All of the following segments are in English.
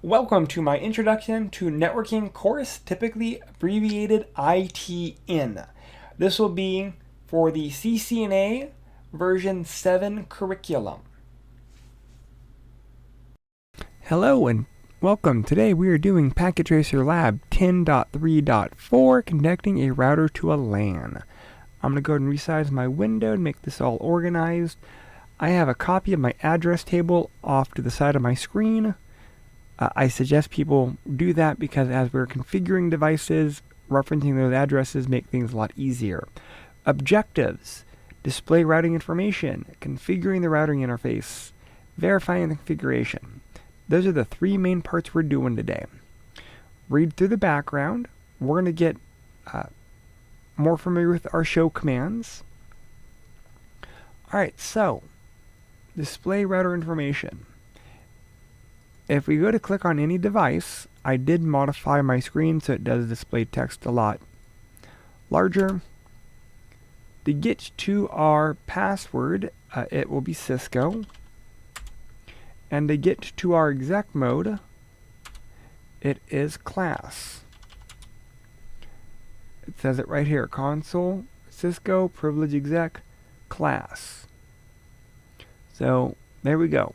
Welcome to my Introduction to Networking course, typically abbreviated ITN. This will be for the CCNA version 7 curriculum. Hello and welcome. Today we are doing Packet Tracer Lab 10.3.4, connecting a router to a LAN. I'm going to go ahead and resize my window to make this all organized. I have a copy of my address table off to the side of my screen. I suggest people do that because as we're configuring devices, referencing those addresses make things a lot easier. Objectives: display routing information, configuring the routing interface, verifying the configuration. Those are the three main parts we're doing today. Read through the background. We're going to get more familiar with our show commands. Alright, so display router information. If we go to click on any device, I did modify my screen so it does display text a lot larger. To get to our password, it will be Cisco. And to get to our exec mode, it is class. It says it right here, console, Cisco, privilege exec, class. So there we go.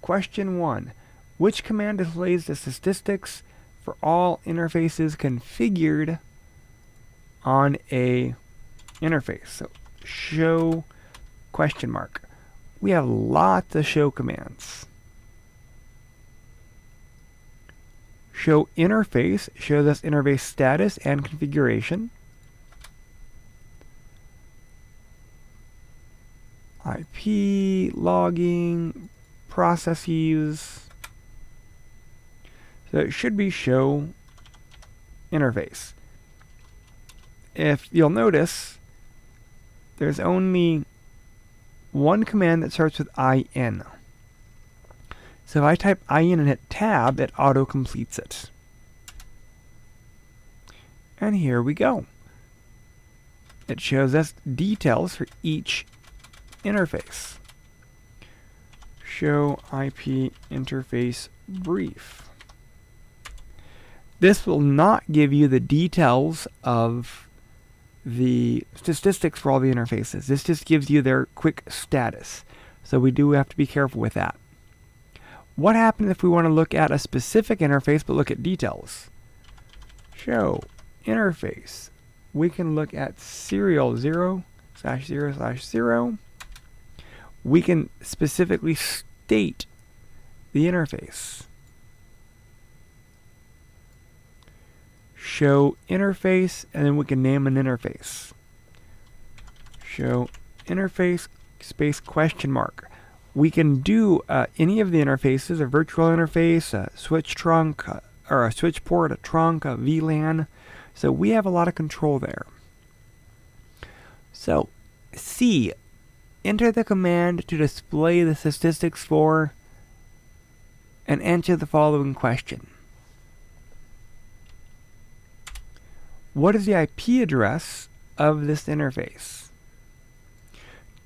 Question 1. Which command displays the statistics for all interfaces configured on a interface? So show question mark. We have lots of show commands. Show interface shows us interface status and configuration. IP, logging, processes. So it should be show interface. If you'll notice, there's only one command that starts with IN. So if I type IN and hit tab, it auto-completes it. And here we go. It shows us details for each interface. Show IP interface brief. This will not give you the details of the statistics for all the interfaces. This just gives you their quick status. So we do have to be careful with that. What happens if we want to look at a specific interface but look at details? Show interface. We can look at serial 0/0/0. We can specifically state the interface. Show interface, and then we can name an interface. Show interface space question mark. We can do any of the interfaces: a virtual interface, a switch trunk, or a switch port, a trunk, a VLAN. So we have a lot of control there. So C, enter the command to display the statistics for and answer the following question. What is the IP address of this interface?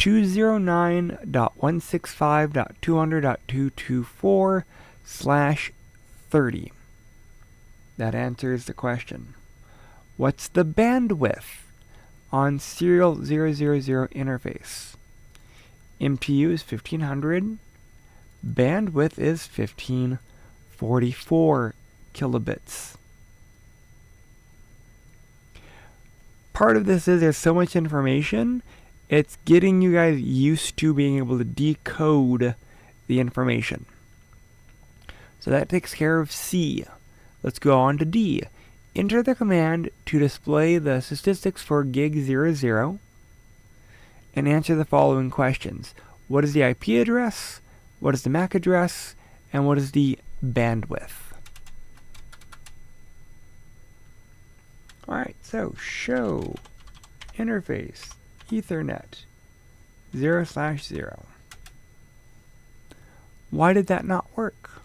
209.165.200.224/30. That answers the question. What's the bandwidth on serial 000 interface? MTU is 1500. Bandwidth is 1544 kilobits. Part of this is there's so much information, it's getting you guys used to being able to decode the information. So that takes care of C. Let's go on to D. Enter the command to display the statistics for gig 00 and answer the following questions. What is the IP address? What is the MAC address? And what is the bandwidth? Alright, so show interface Ethernet 0/0. Why did that not work?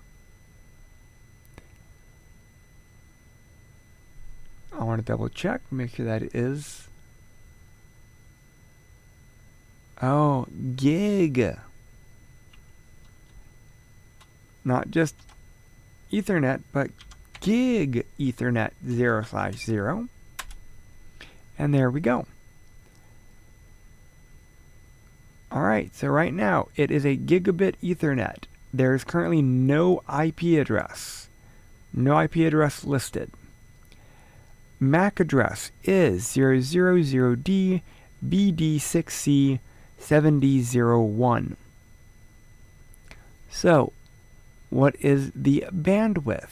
I want to double check, make sure that it is. Oh, gig. Not just Ethernet, but gig Ethernet 0/0. And there we go. Alright, so right now it is a gigabit Ethernet. There is currently no IP address. No IP address listed. MAC address is 000D BD6C 7001. So, what is the bandwidth?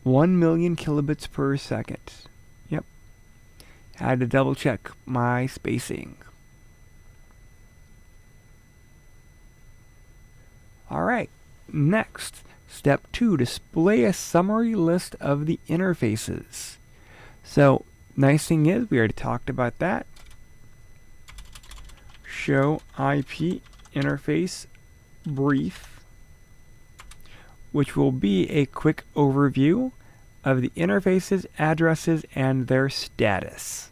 1 million kilobits per second. Yep. Had to double check my spacing. Alright, next, step 2, display a summary list of the interfaces. So, nice thing is, we already talked about that. Show IP interface brief, which will be a quick overview of the interfaces, addresses, and their status.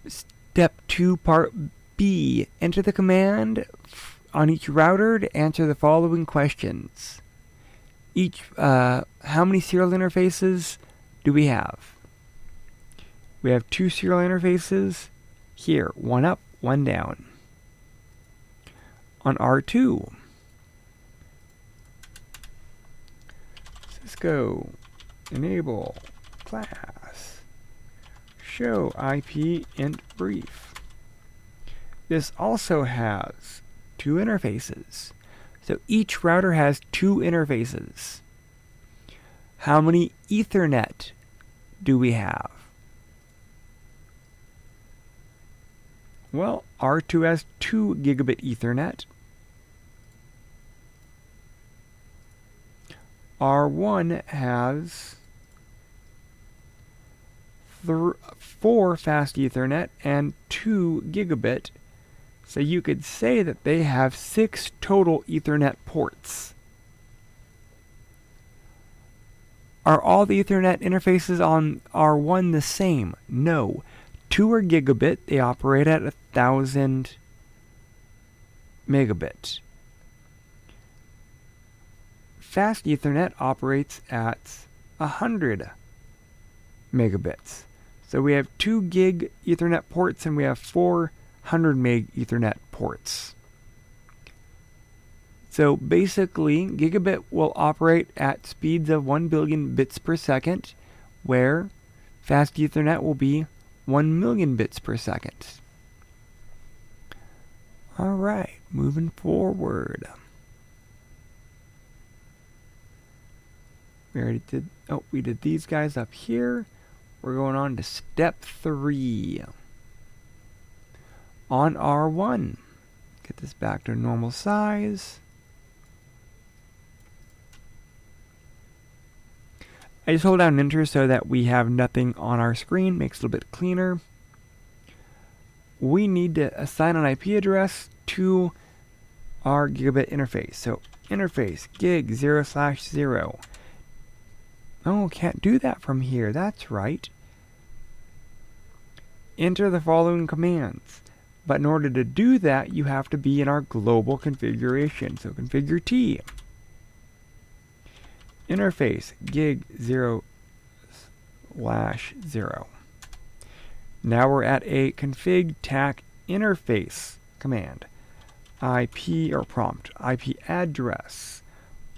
Step 2, part B. Enter the command on each router to answer the following questions. How many serial interfaces do we have? We have 2 serial interfaces here, one up, one down. On R2, Cisco enable class show IP int brief. This also has 2 interfaces. So each router has 2 interfaces. How many Ethernet do we have? Well, R2 has 2 gigabit Ethernet. R1 has 4 fast Ethernet and 2 gigabit. So you could say that they have 6 total Ethernet ports. Are all the Ethernet interfaces on R1 the same? No. 2 are gigabit. They operate at 1,000 megabit. Fast Ethernet operates at 100 megabits. So we have 2 gig Ethernet ports and we have 400 meg Ethernet ports. So basically, gigabit will operate at speeds of 1 billion bits per second, where fast Ethernet will be 1 million bits per second. Alright, moving forward. We did these guys up here. We're going on to step 3. On R1, get this back to normal size. I just hold down Enter so that we have nothing on our screen, makes it a little bit cleaner. We need to assign an IP address to our gigabit interface. So interface gig 0/0. Oh, can't do that from here. That's right. Enter the following commands. But in order to do that, you have to be in our global configuration. So configure T. Interface gig 0/0. Now we're at a config tac interface command. IP or prompt. IP address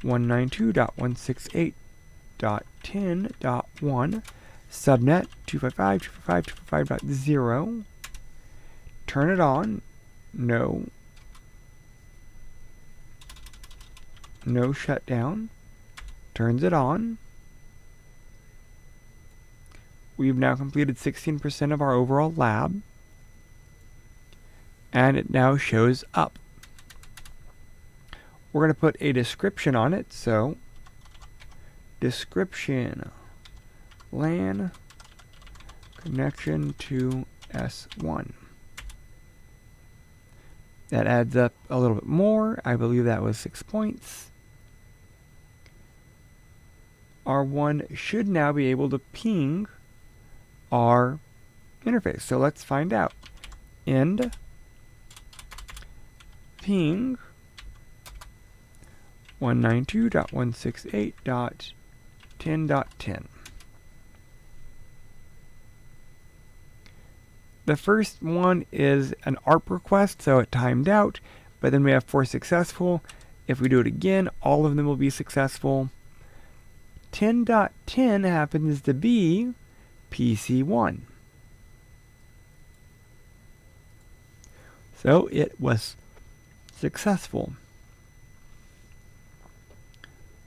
192.168.10.1. Subnet 255.255.255.0. Turn it on. No. No shutdown. Turns it on. We've now completed 16% of our overall lab. And it now shows up. We're going to put a description on it. So, description. LAN connection to S1. That adds up a little bit more. I believe that was 6 points. R1 should now be able to ping our interface. So let's find out. End ping 192.168.10.10. The first one is an ARP request, so it timed out, but then we have 4 successful. If we do it again, all of them will be successful. 10.10 happens to be PC1. So it was successful.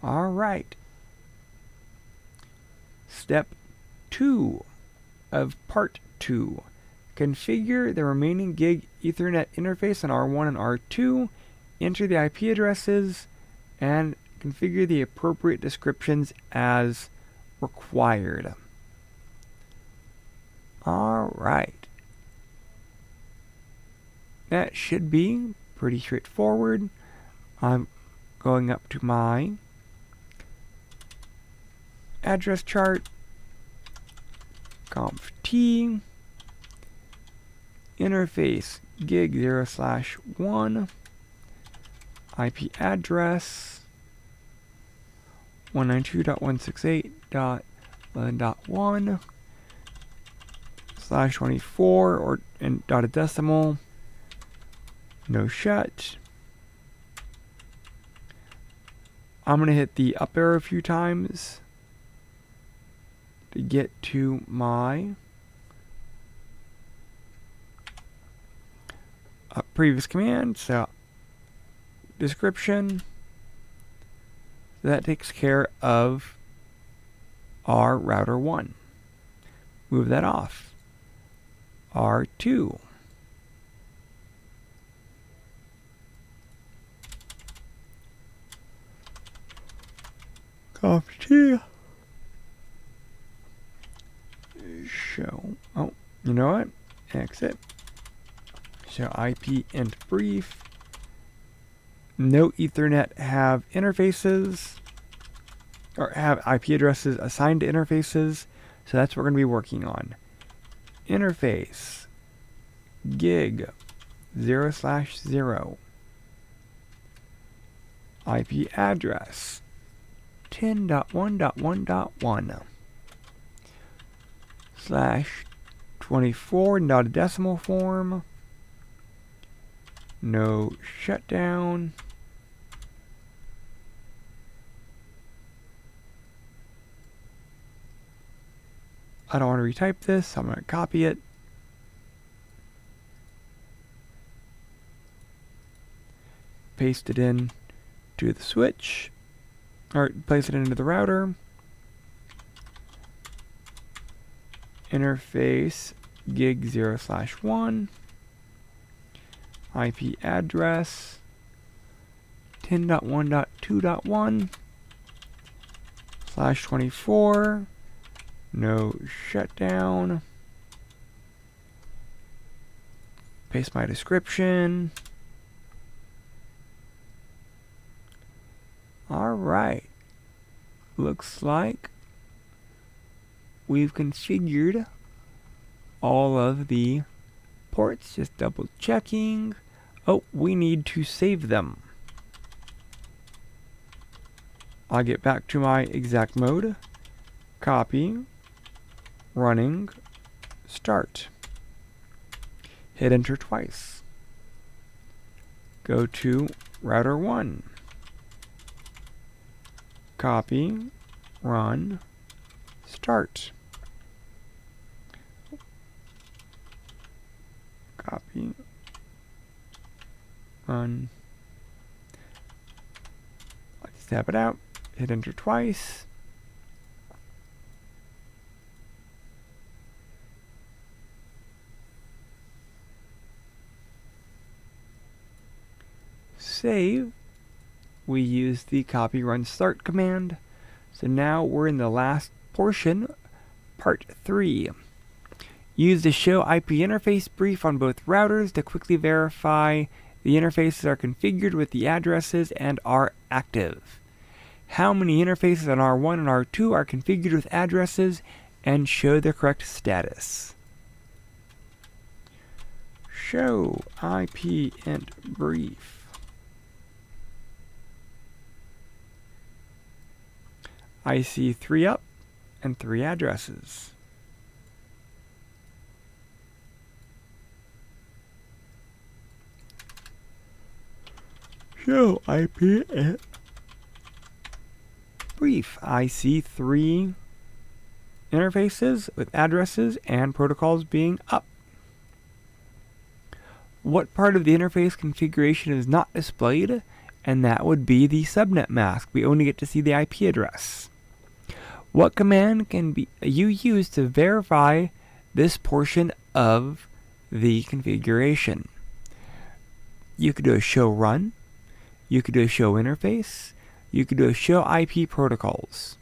Alright. Step 2 of part 2. Configure the remaining gig Ethernet interface on R1 and R2, enter the IP addresses, and configure the appropriate descriptions as required. Alright. That should be pretty straightforward. I'm going up to my address chart, conf t, interface gig 0/1, IP address 192.168.11.1/24 or in dotted decimal. No shut. I'm going to hit the up arrow a few times to get to my previous command. So description. That takes care of our router 1. Move that off. R2. Copy. Show. Oh, you know what? Exit. Show IP int brief. No Ethernet have interfaces or have IP addresses assigned to interfaces, so that's what we're going to be working on. Interface gig 0/0 IP address 10.1.1.1/24 in dotted decimal form. No shutdown. I don't want to retype this, so I'm going to copy it. Paste it in to the switch, or place it into the router. Interface gig 0/1. IP address 10.1.2.1/24. No shutdown. Paste my description. Alright. Looks like we've configured all of the ports. Just double checking. Oh, we need to save them. I'll get back to my exact mode. Copy. Running. Start. Hit enter twice. Go to router 1. Copy. Run. Start. Copy. Run. Let's tab it out. Hit enter twice. Save. We use the copy run start command. So now we're in the last portion, part 3. Use the show IP interface brief on both routers to quickly verify the interfaces are configured with the addresses and are active. How many interfaces on R1 and R2 are configured with addresses, and show the correct status. Show IP int brief. I see 3 up and 3 addresses. Show IP at brief. I see 3 interfaces with addresses and protocols being up. What part of the interface configuration is not displayed? And that would be the subnet mask. We only get to see the IP address. What command can you use to verify this portion of the configuration? You could do a show run. You could do a show interface. You could do a show IP protocols.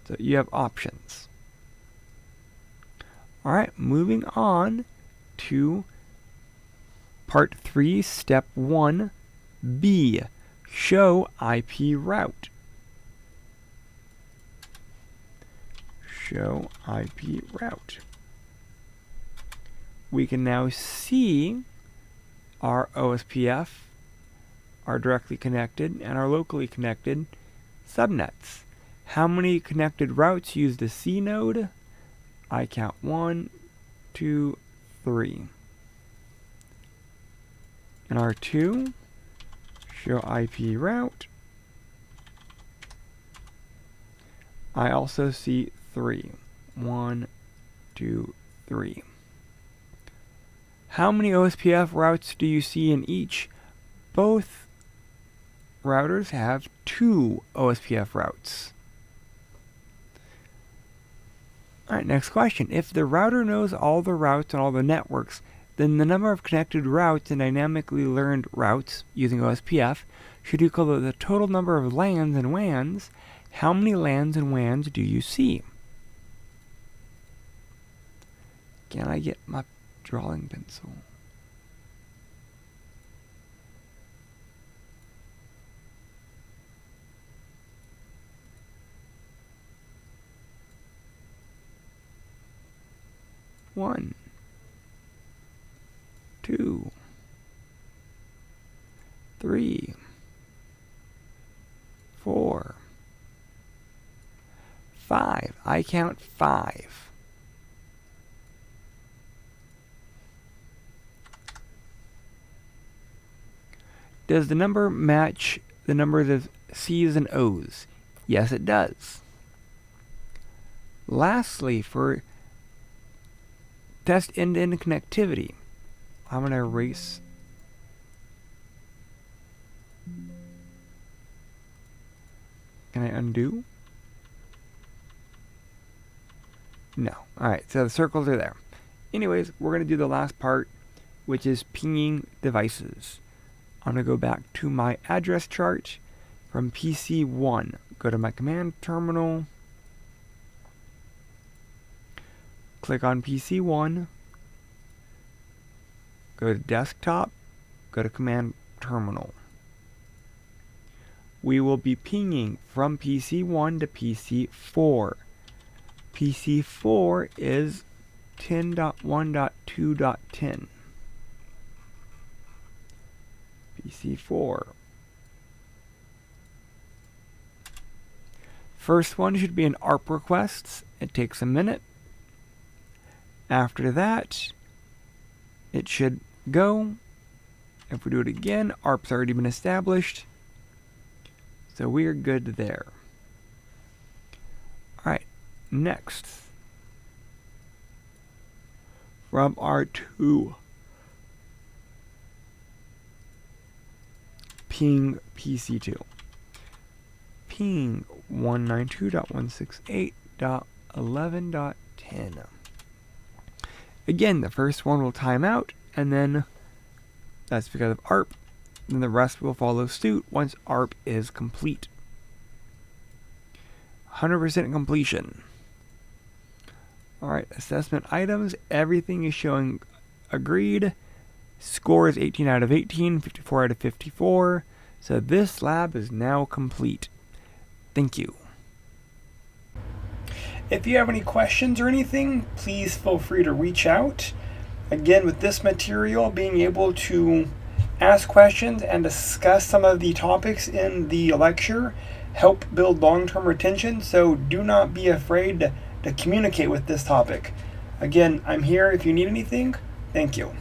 So you have options. Alright, moving on to part 3, step 1B, show IP route. Show IP route. We can now see our OSPF, our directly connected, and our locally connected subnets. How many connected routes use the C node? I count 1, 2, 3. And R2, show IP route. I also see 3. 1, 2, 3. How many OSPF routes do you see in each? Both routers have 2 OSPF routes. Alright, next question. If the router knows all the routes and all the networks, then the number of connected routes and dynamically learned routes using OSPF should equal the total number of LANs and WANs. How many LANs and WANs do you see? Can I get my drawing pencil? One, 2, 3, 4, 5. I count 5. Does the number match the numbers of C's and O's? Yes, it does. Lastly, for test end-to-end connectivity, I'm going to erase. Can I undo? No. Alright, so the circles are there. Anyways, we're going to do the last part, which is pinging devices. I'm going to go back to my address chart from PC1. Go to my command terminal. Click on PC1. Go to desktop. Go to command terminal. We will be pinging from PC1 to PC4. PC4 is 10.1.2.10. PC4. First one should be an ARP requests. It takes a minute. After that, it should go. If we do it again, ARP's already been established. So we're good there. Alright, next. From R2. Ping PC2. Ping 192.168.11.10. Again, the first one will time out, and then that's because of ARP. Then the rest will follow suit once ARP is complete. 100% completion. Alright, assessment items. Everything is showing agreed. Score is 18 out of 18, 54 out of 54. So this lab is now complete. Thank you. If you have any questions or anything, please feel free to reach out. Again, with this material, being able to ask questions and discuss some of the topics in the lecture help build long-term retention, so do not be afraid to communicate with this topic. Again, I'm here if you need anything. Thank you.